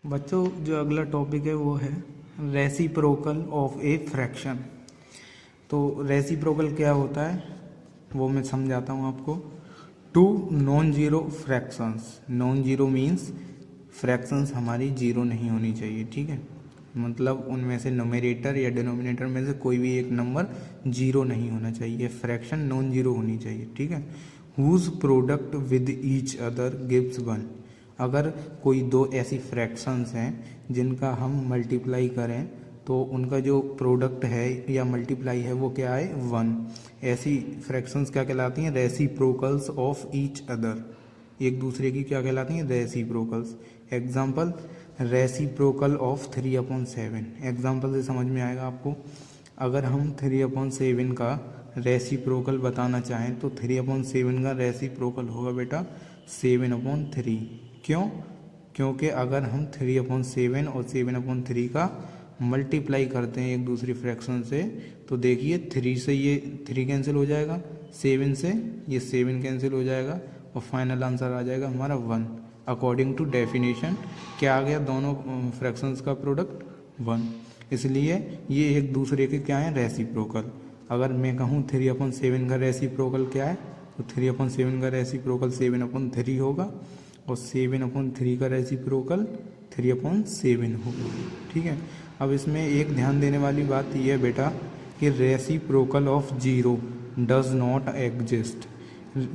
बच्चों जो अगला टॉपिक है वो है रेसिप्रोकल ऑफ ए फ्रैक्शन। तो रेसिप्रोकल क्या होता है वो मैं समझाता हूँ आपको। Two non zero fractions, non zero means fractions हमारी जीरो नहीं होनी चाहिए, ठीक है। मतलब उनमें से न्यूमरेटर या डिनोमिनेटर में से कोई भी एक नंबर जीरो नहीं होना चाहिए, फ्रैक्शन नॉन जीरो होनी चाहिए, ठीक है। Whose product with each other gives one. अगर कोई दो ऐसी फ्रैक्शंस हैं जिनका हम मल्टीप्लाई करें तो उनका जो प्रोडक्ट है या मल्टीप्लाई है वो क्या है, वन। ऐसी फ्रैक्शंस क्या कहलाती हैं, रेसिप्रोकल्स ऑफ ईच अदर। एक दूसरे की क्या कहलाती हैं, reciprocals. Example, reciprocal of 3/7। Example से समझ में आएगा आपको। अगर हम 3/7 का रेसिप्रोकल बताना चाहें तो 3/7 का रेसिप्रोकल होगा बेटा 7/3। क्यों? क्योंकि अगर हम 3/7 और 7/3 का मल्टीप्लाई करते हैं एक दूसरी फ्रैक्शन से तो देखिए 3 से ये 3 कैंसिल हो जाएगा, 7 से ये 7 कैंसिल हो जाएगा और फाइनल आंसर आ जाएगा हमारा 1। अकॉर्डिंग टू डेफिनेशन क्या आ गया, दोनों फ्रैक्शंस का प्रोडक्ट 1। इसलिए ये एक दूसरे के क्या है, रेसिप्रोकल। अगर मैं कहूँ 3/7 का रेसिप्रोकल क्या है तो 3/7 का रेसिप्रोकल 7/3 होगा और 7/3 का रेसिप्रोकल 3/7 होगा, ठीक है। अब इसमें एक ध्यान देने वाली बात यह है बेटा कि reciprocal of zero does not exist.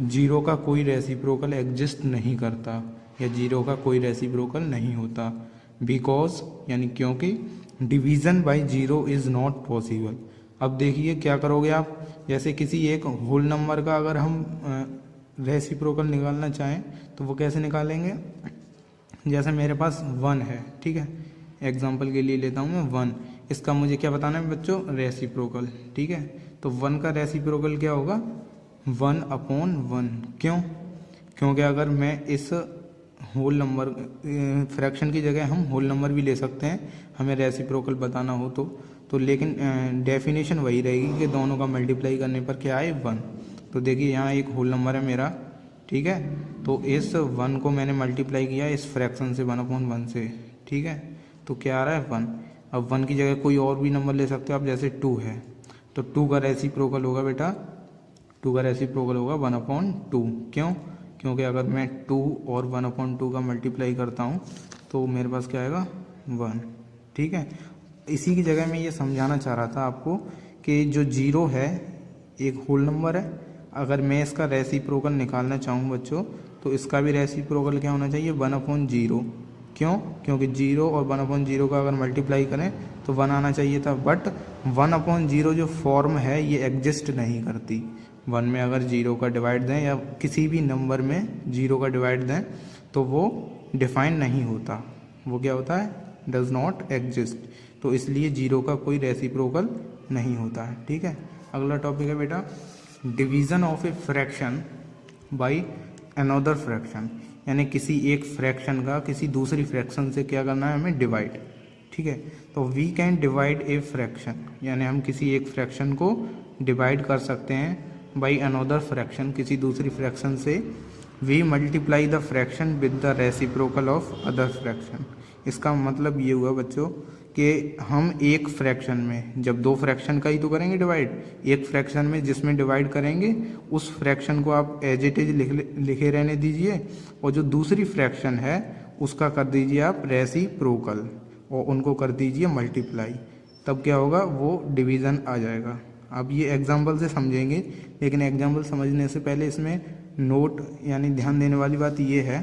Zero का कोई रेसिप्रोकल एग्जिस्ट नहीं करता या जीरो का कोई रेसिप्रोकल नहीं होता। बिकॉज यानी क्योंकि division by zero is not possible. अब देखिए क्या करोगे आप, जैसे किसी एक होल नंबर का अगर हम रेसिप्रोकल निकालना चाहें तो वो कैसे निकालेंगे। जैसे मेरे पास 1 है, ठीक है, एग्जाम्पल के लिए लेता हूँ मैं 1। इसका मुझे क्या बताना है बच्चों, रेसिप्रोकल, ठीक है। तो 1 का रेसिप्रोकल क्या होगा, 1/1। क्यों? क्योंकि अगर मैं इस होल नंबर फ्रैक्शन की जगह हम होल नंबर भी ले सकते हैं हमें रेसिप्रोकल बताना हो तो लेकिन डेफिनेशन वही रहेगी कि दोनों का मल्टीप्लाई करने पर क्या है, 1। तो देखिए यहाँ एक होल नंबर है मेरा, ठीक है। तो इस 1 को मैंने मल्टीप्लाई किया इस फ्रैक्शन से 1/1 से, ठीक है। तो क्या आ रहा है, 1। अब 1 की जगह कोई और भी नंबर ले सकते हो आप, जैसे 2 है तो 2 का रेसिप्रोकल होगा बेटा, 2 का रेसिप्रोकल होगा 1/2। क्यों? क्योंकि अगर मैं 2 और 1/2 का मल्टीप्लाई करता हूँ तो मेरे पास क्या आएगा, 1, ठीक है। इसी की जगह मैं ये समझाना चाह रहा था आपको कि जो जीरो है एक होल नंबर है, अगर मैं इसका रेसिप्रोकल निकालना चाहूँ बच्चों तो इसका भी रेसिप्रोकल क्या होना चाहिए, 1/0। क्यों? क्योंकि 0 और 1/0 का अगर मल्टीप्लाई करें तो 1 आना चाहिए था, बट 1/0 जो फॉर्म है ये एग्जिस्ट नहीं करती। 1 में अगर 0 का डिवाइड दें या किसी भी नंबर में 0 का डिवाइड दें तो वो डिफाइन नहीं होता, वो क्या होता है, डज नॉट एग्जिस्ट। तो इसलिए 0 का कोई रेसिप्रोकल नहीं होता है, ठीक है। अगला टॉपिक है बेटा division of a fraction by another fraction. यानी किसी एक फ्रैक्शन का किसी दूसरी फ्रैक्शन से क्या करना है, हमें डिवाइड, ठीक है। तो we can divide a fraction, यानी हम किसी एक फ्रैक्शन को डिवाइड कर सकते हैं बाय अनदर फ्रैक्शन, किसी दूसरी फ्रैक्शन से। We multiply the fraction with the reciprocal of other fraction. इसका मतलब ये हुआ बच्चों कि हम एक फ्रैक्शन में, जब दो फ्रैक्शन का ही तो करेंगे डिवाइड, एक फ्रैक्शन में जिसमें डिवाइड करेंगे उस फ्रैक्शन को आप एज इट इज लिखे रहने दीजिए और जो दूसरी फ्रैक्शन है उसका कर दीजिए आप रेसिप्रोकल और उनको कर दीजिए मल्टीप्लाई। तब क्या होगा, वो डिवीज़न आ जाएगा। अब ये एग्जाम्पल से समझेंगे, लेकिन एग्जाम्पल समझने से पहले इसमें नोट यानी ध्यान देने वाली बात ये है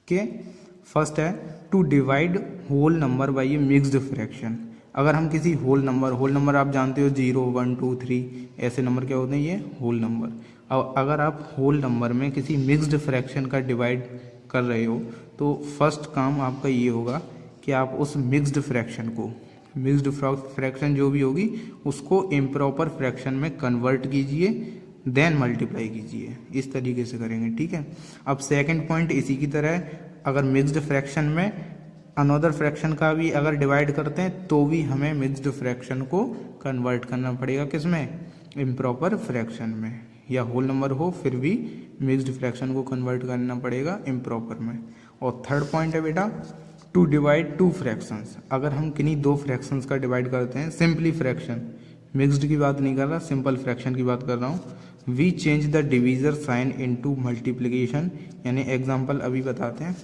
कि फर्स्ट है to divide whole number by a mixed fraction. अगर हम किसी होल नंबर आप जानते हो 0, 1, 2, 3 ऐसे नंबर क्या होते हैं, ये होल नंबर। अब अगर आप होल नंबर में किसी मिक्स्ड फ्रैक्शन का डिवाइड कर रहे हो तो फर्स्ट काम आपका ये होगा कि आप उस मिक्स्ड फ्रैक्शन को, मिक्स्ड फ्रैक्शन जो भी होगी उसको इम्प्रॉपर फ्रैक्शन में कन्वर्ट कीजिए, देन मल्टीप्लाई कीजिए। इस तरीके से करेंगे, ठीक है। अब सेकंड पॉइंट इसी की तरह है, अगर मिक्स्ड फ्रैक्शन में अनदर फ्रैक्शन का भी अगर डिवाइड करते हैं तो भी हमें मिक्स्ड फ्रैक्शन को कन्वर्ट करना पड़ेगा, किसमें, इम्प्रॉपर फ्रैक्शन में। या होल नंबर हो फिर भी मिक्स्ड फ्रैक्शन को कन्वर्ट करना पड़ेगा इम्प्रॉपर में। और थर्ड पॉइंट है बेटा टू डिवाइड टू फ्रैक्शंस, अगर हम किन्हीं दो फ्रैक्शंस का डिवाइड करते हैं, सिंपली फ्रैक्शन, मिक्स्ड की बात नहीं कर रहा, सिंपल फ्रैक्शन की बात कर रहा हूँ। We change the divisor sign into multiplication, यानी एग्जांपल अभी बताते हैं।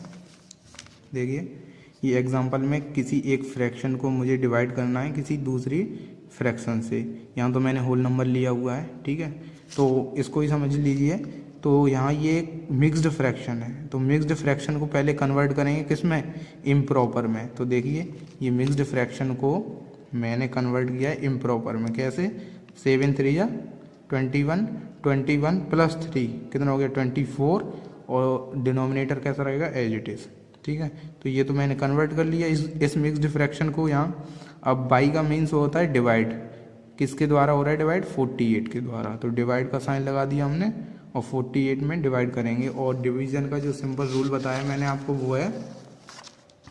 देखिए ये एग्जांपल में किसी एक फ्रैक्शन को मुझे डिवाइड करना है किसी दूसरी फ्रैक्शन से। यहाँ तो मैंने होल नंबर लिया हुआ है, ठीक है, तो इसको ही समझ लीजिए। तो यहाँ ये एक मिक्स्ड फ्रैक्शन है, तो मिक्स्ड फ्रैक्शन को पहले कन्वर्ट करेंगे किस में, इम्प्रॉपर में। तो देखिए ये मिक्स्ड फ्रैक्शन को मैंने कन्वर्ट किया है इम्प्रॉपर में। कैसे, 7 3 या 21, 21 प्लस 3 कितना हो गया 24, और डिनोमिनेटर कैसा रहेगा एज इट इज़, ठीक है। तो ये तो मैंने कन्वर्ट कर लिया इस मिक्स्ड फ्रैक्शन को यहाँ। अब बाई का मीन्स होता है डिवाइड, किसके द्वारा हो रहा है डिवाइड, 48 के द्वारा। तो डिवाइड का साइन लगा दिया हमने और 48 में डिवाइड करेंगे। और डिवीजन का जो सिंपल रूल बताया मैंने आपको वो है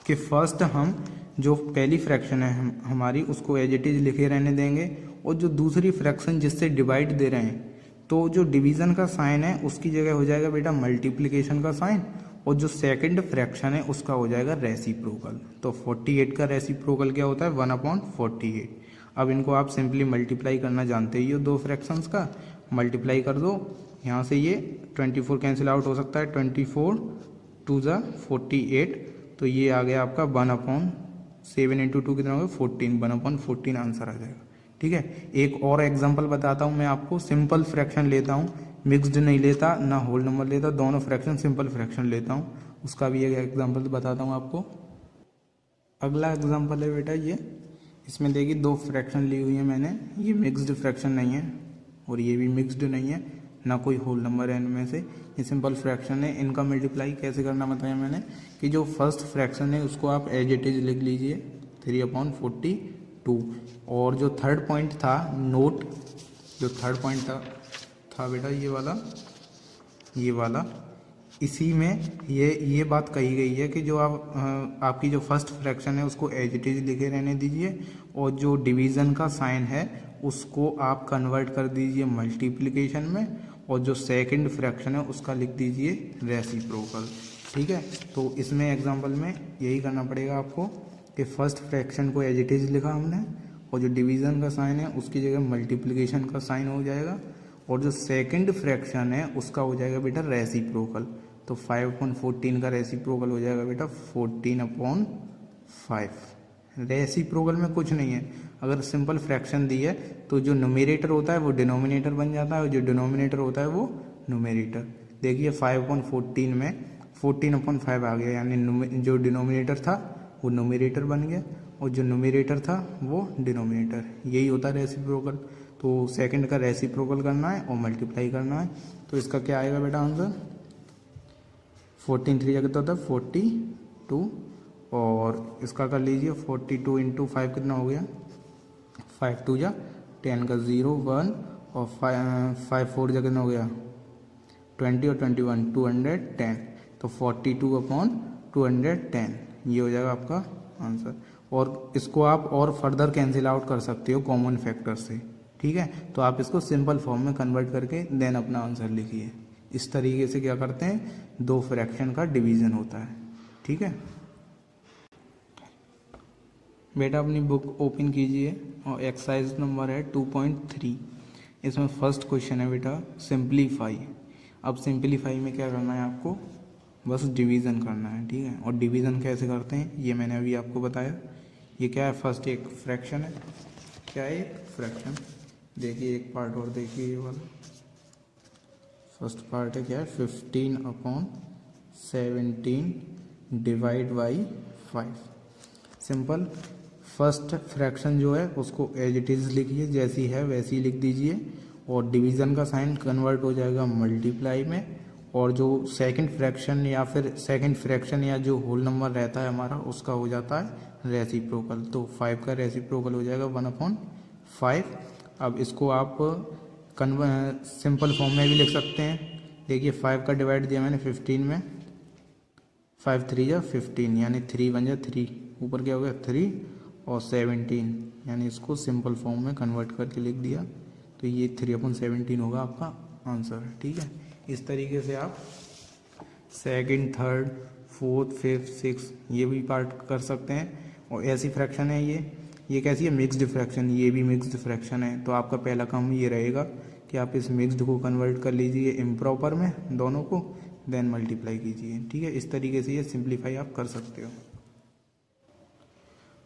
कि फर्स्ट हम जो पहली फ्रैक्शन है हमारी उसको एज इट इज लिखे रहने देंगे, और जो दूसरी फ्रैक्शन जिससे डिवाइड दे रहे हैं तो जो डिवीजन का साइन है उसकी जगह हो जाएगा बेटा मल्टीप्लिकेशन का साइन, और जो सेकंड फ्रैक्शन है उसका हो जाएगा रेसिप्रोकल। तो 48 का रेसिप्रोकल क्या होता है, 1/48। अब इनको आप सिंपली मल्टीप्लाई करना जानते ही हो, दो फ्रैक्शंस का मल्टीप्लाई कर दो। यहाँ से ये 24 कैंसिल आउट हो सकता है, 24 2 ज़ा 48, तो ये आ गया आपका 1/7 इंटू 2 कितना हो गया 14, 1/14 आंसर आ जाएगा, ठीक है। एक और एग्जांपल बताता हूँ मैं आपको, सिंपल फ्रैक्शन लेता हूँ, मिक्स्ड नहीं लेता ना होल नंबर लेता, दोनों फ्रैक्शन सिंपल फ्रैक्शन लेता हूँ, उसका भी एक एग्जांपल बताता हूँ आपको। अगला एग्जांपल है बेटा ये, इसमें देखिए दो फ्रैक्शन ली हुई है मैंने, ये मिक्स्ड फ्रैक्शन नहीं है और ये भी मिक्स्ड नहीं है, ना कोई होल नंबर है इनमें से, ये सिंपल फ्रैक्शन है। इनका मल्टीप्लाई कैसे करना बताया मैंने कि जो फर्स्ट फ्रैक्शन है उसको आप एज इट इज लिख लीजिए 3/42, और जो थर्ड पॉइंट था नोट, जो थर्ड पॉइंट था बेटा ये वाला, इसी में ये बात कही गई है कि जो आप आपकी जो फर्स्ट फ्रैक्शन है उसको एज इट इज लिखे रहने दीजिए, और जो डिवीज़न का साइन है उसको आप कन्वर्ट कर दीजिए मल्टीप्लिकेशन में, और जो सेकंड फ्रैक्शन है उसका लिख दीजिए रेसिप्रोकल, ठीक है। तो इसमें एग्जांपल में यही करना पड़ेगा आपको कि फर्स्ट फ्रैक्शन को एज इट इज लिखा हमने, और जो डिवीज़न का साइन है उसकी जगह मल्टीप्लिकेशन का साइन हो जाएगा, और जो सेकंड फ्रैक्शन है उसका हो जाएगा बेटा रेसिप्रोकल। तो 5/14 का रेसिप्रोकल हो जाएगा बेटा 14/5। रेसिप्रोकल में कुछ नहीं है, अगर सिंपल फ्रैक्शन दी है तो जो न्यूमरेटर होता है वो डिनोमिनेटर बन जाता है, और जो डिनोमिनेटर होता है वो न्यूमरेटर। देखिए 5/14 में 14/5 आ गया, यानी जो डिनोमिनेटर था वो न्यूमरेटर बन गया और जो न्यूमरेटर था वो डिनोमिनेटर। यही होता है रेसिप्रोकल। तो सेकंड का रेसिप्रोकल करना है और मल्टीप्लाई करना है। तो इसका क्या आएगा बेटा आंसर, 14 3 कितना होता है 42, और इसका कर लीजिए 42 इंटू 5 कितना हो गया 5 2 जा 10 का 0 1, और 5 4 जा कितना हो गया 20, और 21 210, तो 42/210 ये हो जाएगा आपका आंसर। और इसको आप और फर्दर कैंसिल आउट कर सकते हो कॉमन फैक्टर से, ठीक है। तो आप इसको सिंपल फॉर्म में कन्वर्ट करके देन अपना आंसर लिखिए। इस तरीके से क्या करते हैं, दो फ्रैक्शन का डिवीजन होता है, ठीक है। बेटा अपनी बुक ओपन कीजिए और एक्सरसाइज नंबर है 2.3। इसमें फर्स्ट क्वेश्चन है बेटा सिंप्लीफाई। अब सिंप्लीफाई में क्या करना है आपको, बस डिवीज़न करना है, ठीक है। और डिवीज़न कैसे करते हैं ये मैंने अभी आपको बताया। ये क्या है, फर्स्ट एक फ्रैक्शन है, क्या है एक फ्रैक्शन। देखिए एक पार्ट और देखिए, ये वाला फर्स्ट पार्ट है क्या है 15/17 divide by 5। Simple first fraction जो है उसको एज इट इज़ लिखिए, जैसी है वैसी ही लिख दीजिए, और डिवीज़न का साइन कन्वर्ट हो जाएगा मल्टीप्लाई में, और जो सेकंड फ्रैक्शन या फिर सेकंड फ्रैक्शन या जो होल नंबर रहता है हमारा उसका हो जाता है रेसिप्रोकल। तो 5 का रेसिप्रोकल हो जाएगा 1/5। अब इसको आप सिंपल फॉर्म में भी लिख सकते हैं। देखिए 5 का डिवाइड दिया मैंने 15 में, 5 3 जा 15, यानी 3 1 जा 3, ऊपर क्या हो गया 3 और 17, यानी इसको सिंपल फॉर्म में कन्वर्ट करके लिख दिया, तो ये 3/17 होगा आपका आंसर, ठीक है। इस तरीके से आप second, third, fourth, fifth, six, ये भी पार्ट कर सकते हैं। और ऐसी फ्रैक्शन है ये कैसी है, मिक्स्ड फ्रैक्शन, ये भी मिक्स्ड फ्रैक्शन है। तो आपका पहला काम ये रहेगा कि आप इस मिक्स्ड को कन्वर्ट कर लीजिए इम्प्रॉपर में, दोनों को, देन मल्टीप्लाई कीजिए। ठीक है, इस तरीके से ये सिंप्लीफाई आप कर सकते हो।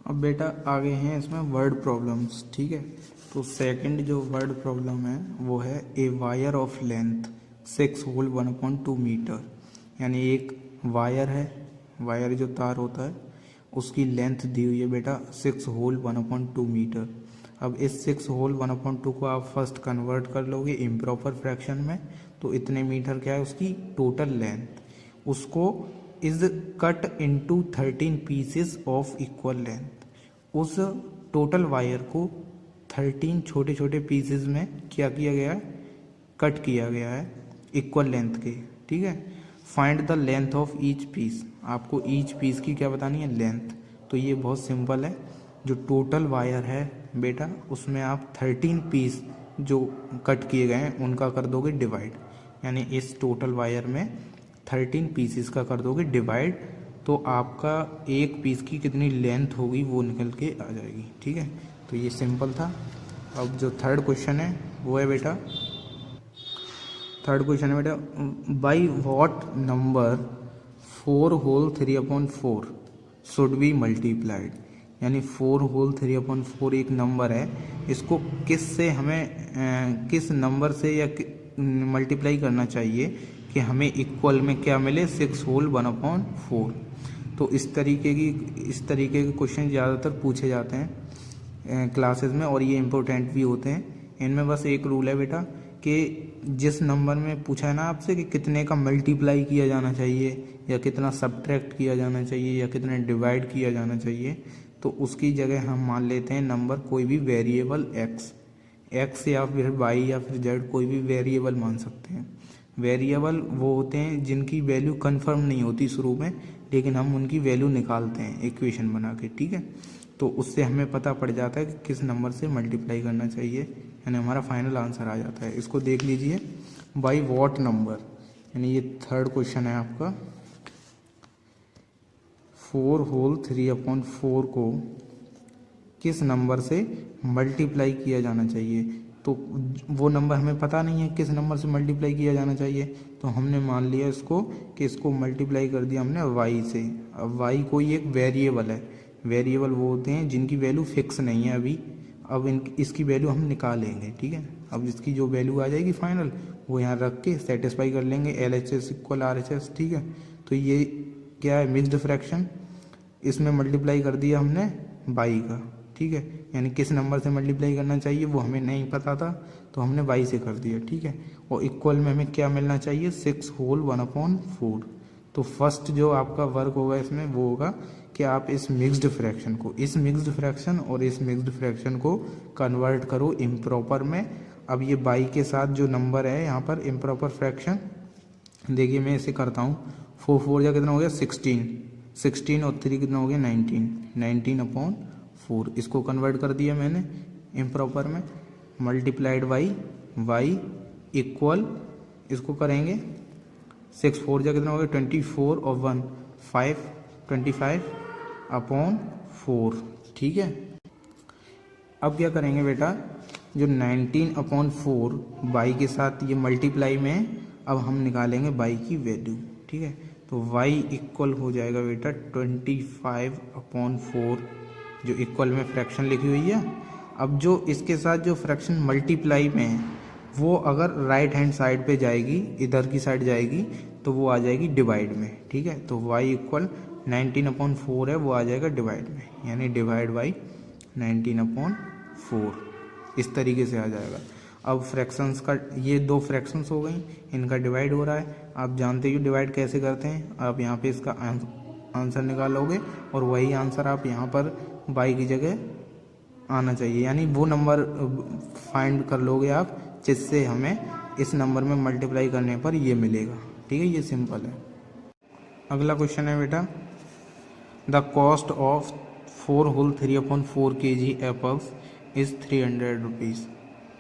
अब बेटा आगे हैं इसमें वर्ड प्रॉब्लम्स। ठीक है, तो सेकंड जो वर्ड प्रॉब्लम है वो है a wire of length 6 whole 1/2 metre. यानी एक वायर है, वायर जो तार होता है उसकी लेंथ दी हुई है बेटा 6 होल 1/2 मीटर। अब इस 6 होल 1/2 को आप फर्स्ट कन्वर्ट कर लोगे इम्प्रॉपर फ्रैक्शन में, तो इतने मीटर क्या है उसकी टोटल लेंथ, उसको is cut into 13 pieces of equal length. उस टोटल वायर को 13 छोटे छोटे पीसेस में क्या किया गया है, कट किया गया है इक्वल लेंथ के। ठीक है, find the length of each piece, आपको ईच पीस की क्या बतानी है, लेंथ। तो ये बहुत सिंपल है, जो टोटल वायर है बेटा उसमें आप 13 पीस जो कट किए गए हैं उनका कर दोगे डिवाइड, यानी इस टोटल वायर में 13 पीसेस का कर दोगे डिवाइड, तो आपका एक पीस की कितनी लेंथ होगी वो निकल के आ जाएगी। ठीक है, तो ये सिंपल था। अब जो थर्ड क्वेश्चन है वो है बेटा, थर्ड क्वेश्चन है बेटा, by what number 4 whole 3/4 should be multiplied. यानी 4 होल 3/4 एक नंबर है, इसको किस से हमें किस नंबर से या मल्टीप्लाई करना चाहिए कि हमें इक्वल में क्या मिले, 6 होल 1/4। तो इस तरीके के क्वेश्चन ज़्यादातर पूछे जाते हैं क्लासेस में, और ये इम्पोर्टेंट भी होते हैं। इनमें बस एक रूल है बेटा कि जिस नंबर में पूछा है ना आपसे कि कितने का मल्टीप्लाई किया जाना चाहिए या कितना सब्ट्रैक्ट किया जाना चाहिए या कितना डिवाइड किया जाना चाहिए, तो उसकी जगह हम मान लेते हैं नंबर कोई भी वेरिएबल एक्स या फिर वाई या फिर जेड, कोई भी वेरिएबल मान सकते हैं। वेरिएबल वो होते हैं जिनकी वैल्यू कंफर्म नहीं होती शुरू में, लेकिन हम उनकी वैल्यू निकालते हैं इक्वेशन बना के। ठीक है, तो उससे हमें पता पड़ जाता है कि किस नंबर से मल्टीप्लाई करना चाहिए, यानी हमारा फाइनल आंसर आ जाता है। इसको देख लीजिए, बाई व्हाट नंबर, यानी ये थर्ड क्वेश्चन है आपका, 4 होल 3/4 को किस नंबर से मल्टीप्लाई किया जाना चाहिए। तो वो नंबर हमें पता नहीं है किस नंबर से मल्टीप्लाई किया जाना चाहिए, तो हमने मान लिया इसको कि इसको मल्टीप्लाई कर दिया हमने वाई से। अब वाई कोई एक वेरिएबल है, वेरिएबल वो होते हैं जिनकी वैल्यू फिक्स नहीं है अभी, अब इसकी वैल्यू हम निकालेंगे। ठीक है, अब इसकी जो वैल्यू आ जाएगी फाइनल वो यहाँ रख के सेटिस्फाई कर लेंगे, LHS इक्वल RHS। ठीक है, तो ये क्या है, मिक्स्ड फ्रैक्शन, इसमें मल्टीप्लाई कर दिया हमने बाई का। ठीक है, यानी किस नंबर से मल्टीप्लाई करना चाहिए वो हमें नहीं पता था, तो हमने बाई से कर दिया। ठीक है, और इक्वल में हमें क्या मिलना चाहिए, 6 होल 1/4। तो फर्स्ट जो आपका वर्क होगा इसमें वो होगा कि आप इस मिक्स्ड फ्रैक्शन को, इस मिक्स्ड फ्रैक्शन और इस मिक्स्ड फ्रैक्शन को कन्वर्ट करो इम्प्रॉपर में। अब ये बाई के साथ जो नंबर है यहाँ पर इम्प्रॉपर फ्रैक्शन, देखिए मैं इसे करता हूँ, 4 4 या कितना हो गया 16 और 3 कितना हो गया 19/4। इसको कन्वर्ट कर दिया मैंने इम्प्रॉपर में, मल्टीप्लाइड वाई इक्वल, इसको करेंगे 6 4 या कितना हो गया 24 और 1 5 25/4। ठीक है, अब क्या करेंगे बेटा, जो 19/4 बाई के साथ ये मल्टीप्लाई में, अब हम निकालेंगे बाई की वैल्यू। ठीक है, तो वाई इक्वल हो जाएगा बेटा 25/4, जो इक्वल में फ्रैक्शन लिखी हुई है। अब जो इसके साथ जो फ्रैक्शन मल्टीप्लाई में है वो अगर राइट हैंड साइड पे जाएगी, इधर की साइड जाएगी, तो वो आ जाएगी डिवाइड में। ठीक है, तो y इक्वल 19/4 है, वो आ जाएगा डिवाइड में, यानी डिवाइड बाई 19/4, इस तरीके से आ जाएगा। अब फ्रैक्शंस का, ये दो फ्रैक्शंस हो गई, इनका डिवाइड हो रहा है। आप जानते ही डिवाइड कैसे करते हैं, आप यहाँ पे इसका आंसर निकालोगे और वही आंसर आप यहाँ पर बाई की जगह आना चाहिए, यानी वो नंबर फाइंड कर लोगे आप जिससे हमें इस नंबर में मल्टीप्लाई करने पर ये मिलेगा। ठीक है, ये सिंपल है। अगला क्वेश्चन है बेटा, the cost of 4 whole 3/4 kg apples is 300 rupees.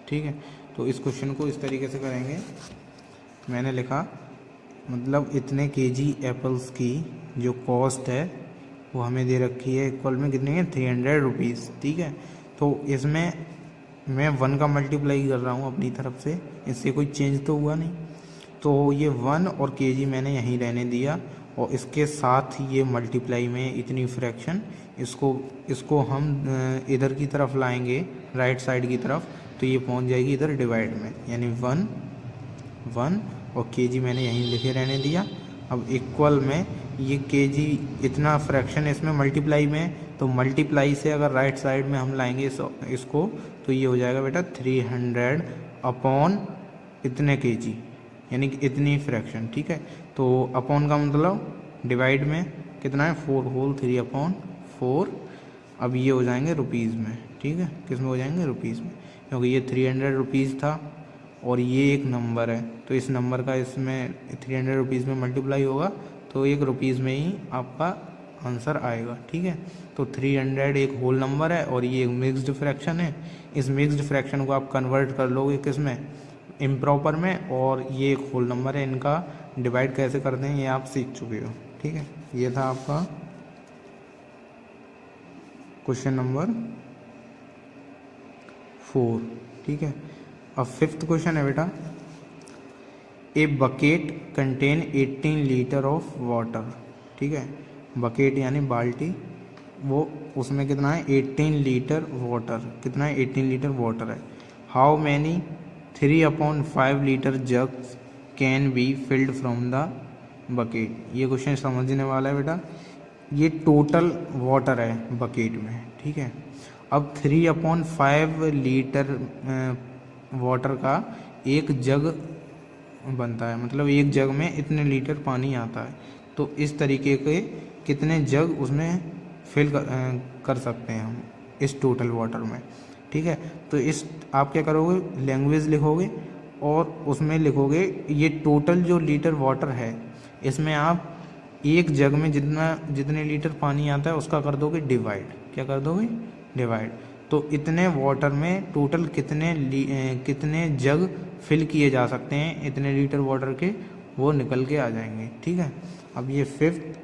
ठीक है, तो इस क्वेश्चन को इस तरीके से करेंगे, मैंने लिखा मतलब इतने केजी एप्पल्स की जो कॉस्ट है वो हमें दे रखी है इक्वल में कितने है 300 रुपीज़। ठीक है, तो इसमें मैं 1 का मल्टीप्लाई कर रहा हूँ अपनी तरफ से, इससे कोई चेंज तो हुआ नहीं। तो ये 1 और केजी मैंने यहीं रहने दिया और इसके साथ ये मल्टीप्लाई में इतनी फ्रैक्शन, इसको हम इधर की तरफ लाएंगे राइट साइड की तरफ, तो ये पहुंच जाएगी इधर डिवाइड में, यानी 1 और केजी मैंने यहीं लिखे रहने दिया। अब इक्वल में ये केजी इतना फ्रैक्शन इसमें मल्टीप्लाई में, तो मल्टीप्लाई से अगर राइट साइड में हम लाएंगे इसको, तो ये हो जाएगा बेटा 300 अपॉन इतने केजी, यानी कि इतनी फ्रैक्शन। ठीक है, तो अपॉन का मतलब डिवाइड में कितना है 4 होल 3 अपॉन 4। अब ये हो जाएंगे रुपीज़ में। ठीक है, किस में हो जाएंगे रुपीज़ में, क्योंकि ये 300 रुपीज़ था और ये एक नंबर है, तो इस नंबर का इसमें 300 रुपीज़ में मल्टीप्लाई होगा तो एक रुपीज़ में ही आपका आंसर आएगा। ठीक है, तो 300 एक होल नंबर है और ये एक मिक्स्ड फ्रैक्शन है। इस मिक्स्ड फ्रैक्शन को आप कन्वर्ट कर लोगे किस में, इम्प्रॉपर में, और ये एक होल नंबर है, इनका डिवाइड कैसे करते हैं ये आप सीख चुके हो। ठीक है, ये था आपका क्वेश्चन नंबर 4। ठीक है, अब 5th क्वेश्चन है बेटा, a bucket contain 18 litre of water. ठीक है, बकेट यानी बाल्टी, वो उसमें कितना है 18 लीटर वाटर, कितना है 18 लीटर वाटर है। How many 3/5 litre jugs can be filled from the bucket. ये क्वेश्चन समझने वाला है बेटा। ये टोटल वाटर है बकेट में। ठीक है, अब 3/5 लीटर वाटर का एक जग बनता है, मतलब एक जग में इतने लीटर पानी आता है, तो इस तरीके के कितने जग उसमें फिल कर सकते हैं हम इस टोटल वाटर में। ठीक है, तो इस आप क्या करोगे, लैंग्वेज लिखोगे और उसमें लिखोगे ये टोटल जो लीटर वाटर है, इसमें आप एक जग में जितने लीटर पानी आता है उसका कर दोगे डिवाइड। क्या कर दोगे, डिवाइड। तो इतने वाटर में टोटल कितने जग फिल किए जा सकते हैं इतने लीटर वाटर के, वो निकल के आ जाएंगे। ठीक है, अब ये 5th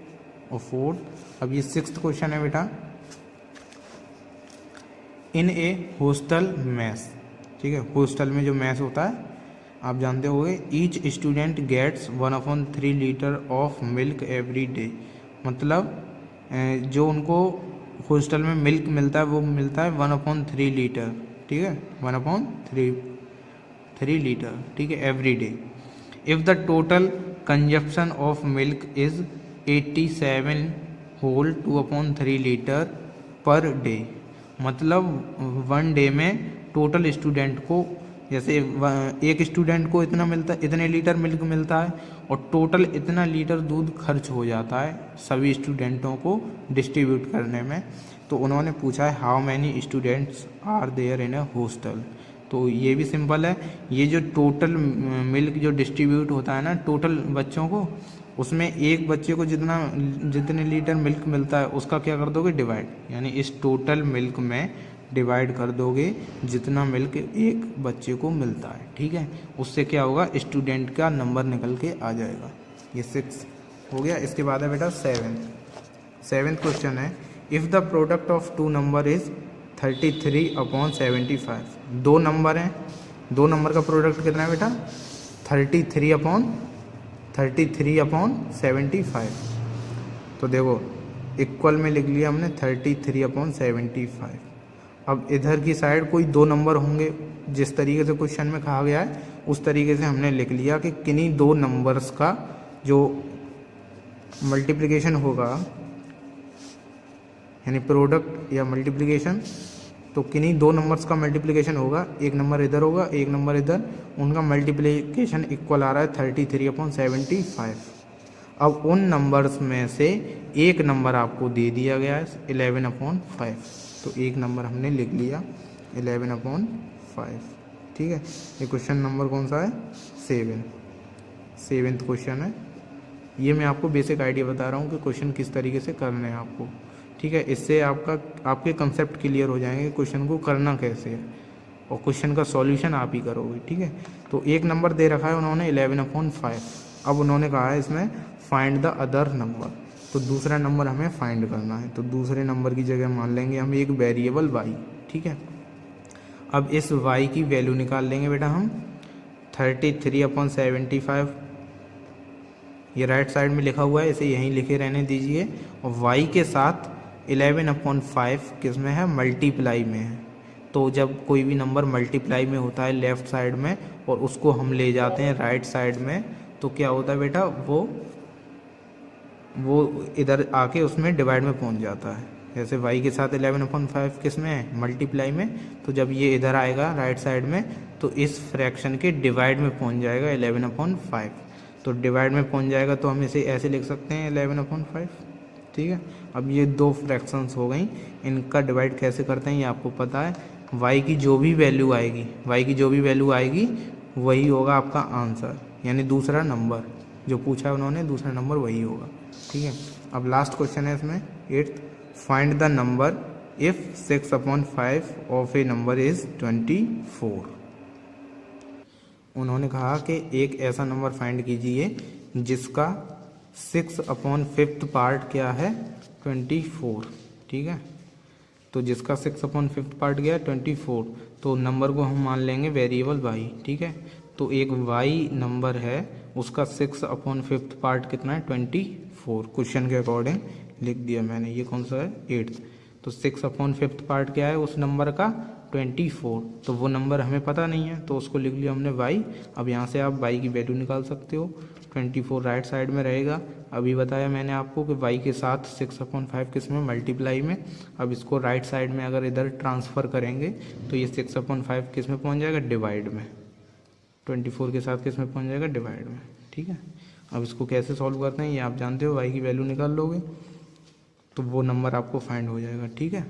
और 4th। अब ये 6th क्वेश्चन है बेटा, इन ए हॉस्टल मैस। ठीक है, हॉस्टल में जो मैस होता है आप जानते होंगे, each student gets 1/3 litre of milk every day. मतलब जो उनको हॉस्टल में मिल्क मिलता है वो मिलता है 1/3 लीटर। ठीक है, 1/3 लीटर। ठीक है, every day. If the total consumption of milk is 87 whole 2/3 litre per day. मतलब 1 डे में टोटल स्टूडेंट को, जैसे एक स्टूडेंट को इतना मिलता है, इतने लीटर मिल्क मिलता है और टोटल इतना लीटर दूध खर्च हो जाता है सभी स्टूडेंटों को डिस्ट्रीब्यूट करने में। तो उन्होंने पूछा है how many students are there in a hostel. तो ये भी सिंपल है, ये जो टोटल मिल्क जो डिस्ट्रीब्यूट होता है ना टोटल बच्चों को, उसमें एक बच्चे को जितने लीटर मिल्क मिलता है उसका क्या कर दोगे, डिवाइड। यानी इस टोटल मिल्क में डिवाइड कर दोगे जितना मिल्क एक बच्चे को मिलता है। ठीक है, उससे क्या होगा, स्टूडेंट का नंबर निकल के आ जाएगा। ये 6 हो गया। इसके बाद है बेटा 7th क्वेश्चन है, if the product of 2 number is 33/75। 2 number हैं, 2 नंबर का प्रोडक्ट कितना है बेटा 33/75। तो देखो इक्वल में लिख लिया हमने 33/75। अब इधर की साइड कोई 2 नंबर होंगे, जिस तरीके से क्वेश्चन में कहा गया है उस तरीके से हमने लिख लिया कि किन्हीं 2 नंबर्स का जो मल्टीप्लिकेशन होगा, यानी प्रोडक्ट या मल्टीप्लिकेशन, तो किन्हीं 2 नंबर्स का मल्टीप्लिकेशन होगा, एक नंबर इधर होगा एक नंबर इधर, उनका मल्टीप्लिकेशन इक्वल आ रहा है 33/75। अब उन नंबर्स में से एक नंबर आपको दे दिया गया है 11/5, तो एक नंबर हमने लिख लिया 11/5। ठीक है, ये क्वेश्चन नंबर कौन सा है 7th क्वेश्चन है। ये मैं आपको बेसिक आइडिया बता रहा हूँ कि क्वेश्चन किस तरीके से करने हैं आपको। ठीक है, इससे आपके कंसेप्ट क्लियर हो जाएंगे क्वेश्चन को करना कैसे है, और क्वेश्चन का सॉल्यूशन आप ही करोगे। ठीक है, तो एक नंबर दे रखा है उन्होंने 11/5, अब उन्होंने कहा है इसमें फाइंड द अदर नंबर, तो दूसरा नंबर हमें फाइंड करना है। तो दूसरे नंबर की जगह मान लेंगे हम एक वेरिएबल y, ठीक है। अब इस y की वैल्यू निकाल लेंगे बेटा हम 33/75, ये राइट साइड में लिखा हुआ है, इसे यहीं लिखे रहने दीजिए। और y के साथ 11/5 किस में है, मल्टीप्लाई में है। तो जब कोई भी नंबर मल्टीप्लाई में होता है लेफ़्ट साइड में और उसको हम ले जाते हैं राइट साइड में, तो क्या होता है बेटा, वो इधर आके उसमें डिवाइड में पहुंच जाता है। जैसे y के साथ 11/5 किस में है, मल्टीप्लाई में, तो जब ये इधर आएगा राइट साइड में तो इस फ्रैक्शन के डिवाइड में पहुंच जाएगा 11/5। तो डिवाइड में पहुंच जाएगा तो हम इसे ऐसे लिख सकते हैं 11/5, ठीक है। अब ये दो फ्रैक्शंस हो गई, इनका डिवाइड कैसे करते हैं ये आपको पता है। y की जो भी वैल्यू आएगी वही होगा आपका आंसर, यानी दूसरा नंबर जो पूछा है उन्होंने, दूसरा नंबर वही होगा, ठीक है। अब लास्ट क्वेश्चन है इसमें 8th, find the number if 6/5 of A number is 24। उन्होंने कहा कि एक ऐसा नंबर फाइंड कीजिए जिसका 6/5 पार्ट क्या है, 24, ठीक है। तो जिसका 6/5 पार्ट गया 24, तो नंबर को हम मान लेंगे वेरिएबल y, ठीक है। तो एक y नंबर है, उसका 6/5 पार्ट कितना है, 24। क्वेश्चन के अकॉर्डिंग लिख दिया मैंने, ये कौन सा है, 8th। तो 6/5 पार्ट क्या है उस नंबर का, 24। तो वो नंबर हमें पता नहीं है तो उसको लिख लिया हमने y। अब यहाँ से आप y की वैल्यू निकाल सकते हो, 24 राइट साइड में रहेगा। अभी बताया मैंने आपको कि y के साथ 6/5 किस में, मल्टीप्लाई में। अब इसको राइट साइड में अगर इधर ट्रांसफ़र करेंगे तो ये 6/5 किस में पहुँच जाएगा, डिवाइड में। 24 के साथ किस में पहुँच जाएगा, डिवाइड में, ठीक है। अब इसको कैसे सॉल्व करते हैं ये आप जानते हो, y की वैल्यू निकाल लोगे तो वो नंबर आपको फाइंड हो जाएगा, ठीक है।